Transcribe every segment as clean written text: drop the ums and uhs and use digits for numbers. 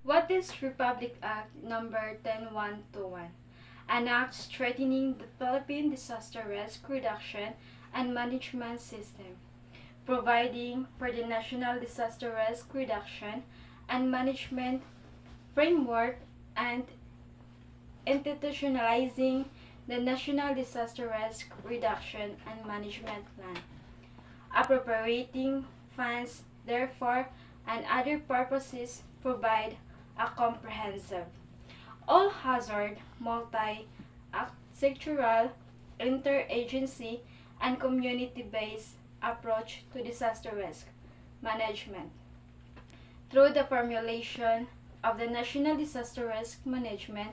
What is Republic Act Number 10121? An act strengthening the Philippine Disaster Risk Reduction and Management System, providing for the National Disaster Risk Reduction and Management Framework and institutionalizing the National Disaster Risk Reduction and Management Plan, appropriating funds therefore and other purposes provide a comprehensive, all-hazard, multi-sectoral, interagency, and community-based approach to disaster risk management through the formulation of the National Disaster Risk Management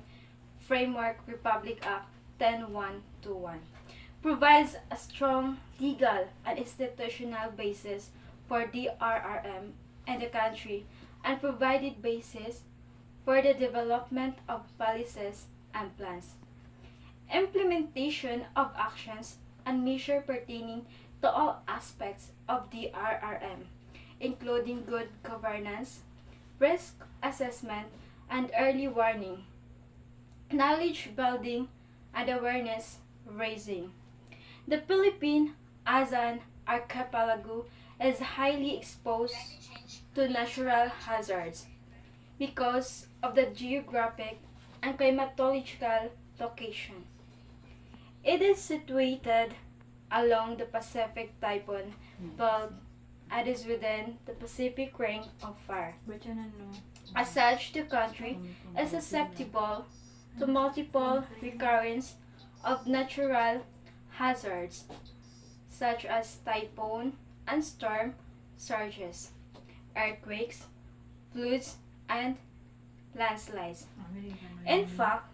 Framework Republic Act 10121 provides a strong legal and institutional basis for DRRM in the country and provided basis for the development of policies and plans, implementation of actions and measures pertaining to all aspects of DRRM, including good governance, risk assessment, and early warning, knowledge building, and awareness raising. The Philippines, as an archipelago, is highly exposed to natural hazards because of the geographic and climatological location. It is situated along the Pacific Typhoon Belt and is within the Pacific Ring of Fire. As such, the country is susceptible to multiple recurrence of natural hazards such as typhoon and storm surges, earthquakes, floods, and landslides. In fact,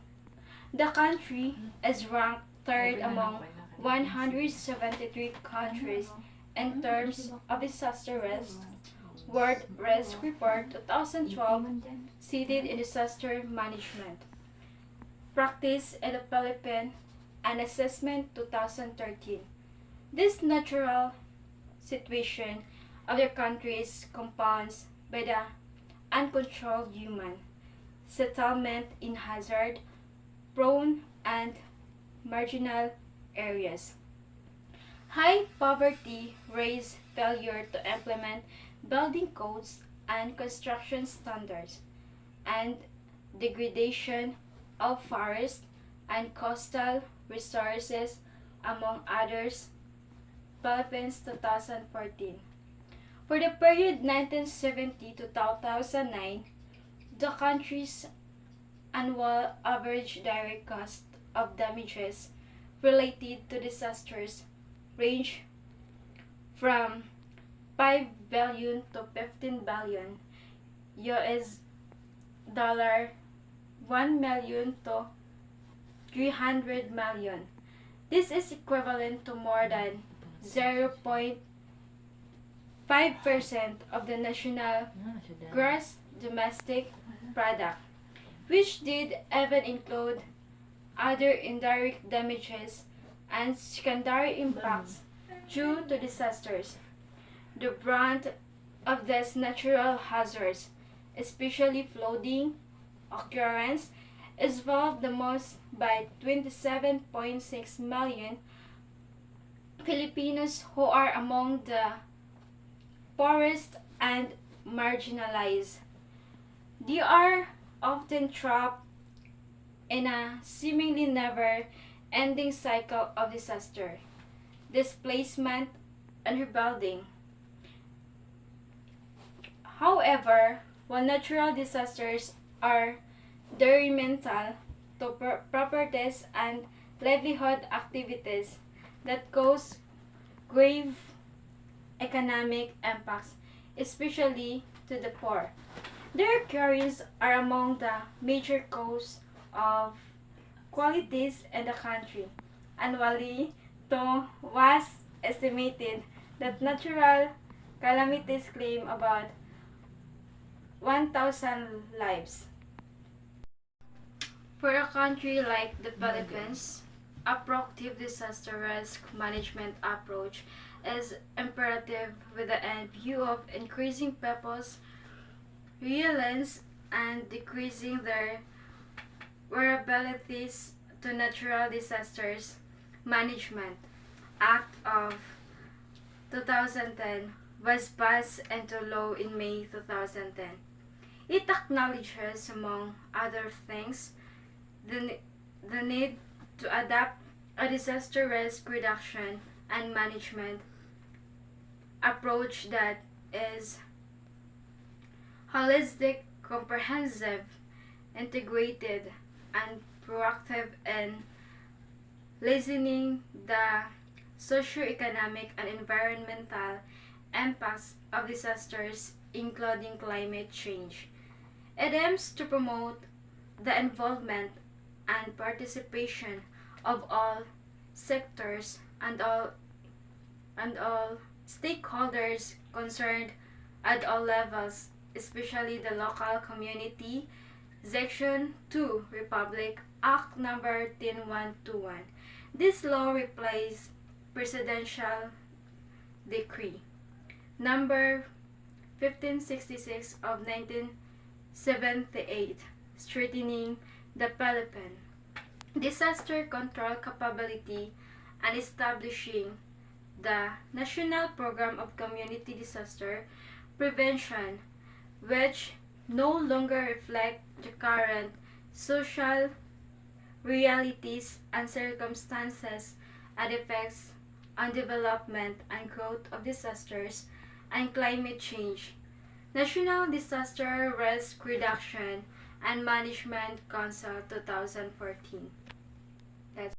the country is ranked third among 173 countries in terms of disaster risk. World Risk Report 2012 cited in disaster management practice in the Philippines and assessment 2013. This natural situation of the country is compounded by the uncontrolled human settlement in hazard prone and marginal areas. High poverty raised failure to implement building codes and construction standards, and degradation of forest and coastal resources, among others. Philippines 2014. For the period 1970 to 2009, the country's annual average direct cost of damages related to disasters range from 5 billion to 15 billion US dollar, 1 million to 300 million. This is equivalent to more than 0.5% of the national gross domestic product, which did even include other indirect damages and secondary impacts due to disasters. The brunt of these natural hazards, especially flooding occurrence, is felt the most by 27.6 million Filipinos who are among the poorest and marginalized. They are often trapped in a seemingly never-ending cycle of disaster, displacement, and rebuilding. However, while natural disasters are detrimental to properties and livelihood activities that cause grave economic impacts, especially to the poor. Their occurrences are among the major causes of qualities in the country. Annually, to was estimated that natural calamities claim about 1,000 lives. For a country like the Philippines, a proactive disaster risk management approach is imperative with the end view of increasing people's resilience and decreasing their vulnerabilities to natural disasters management Act of 2010 was passed into law in May 2010. It acknowledges, among other things, the need to adapt a disaster risk reduction and management approach that is holistic, comprehensive, integrated, and proactive in lessening the socioeconomic and environmental impacts of disasters, including climate change. It aims to promote the involvement and participation of all sectors and all stakeholders concerned at all levels, especially the local community. Section 2 Republic Act Number 10121. This law replaced Presidential Decree Number 1566 of 1978, strengthening the Philippine disaster control capability and establishing the National Program of Community Disaster Prevention, which no longer reflect the current social realities and circumstances and effects on development and growth of disasters and climate change. National Disaster Risk Reduction and Management Council 2014. That's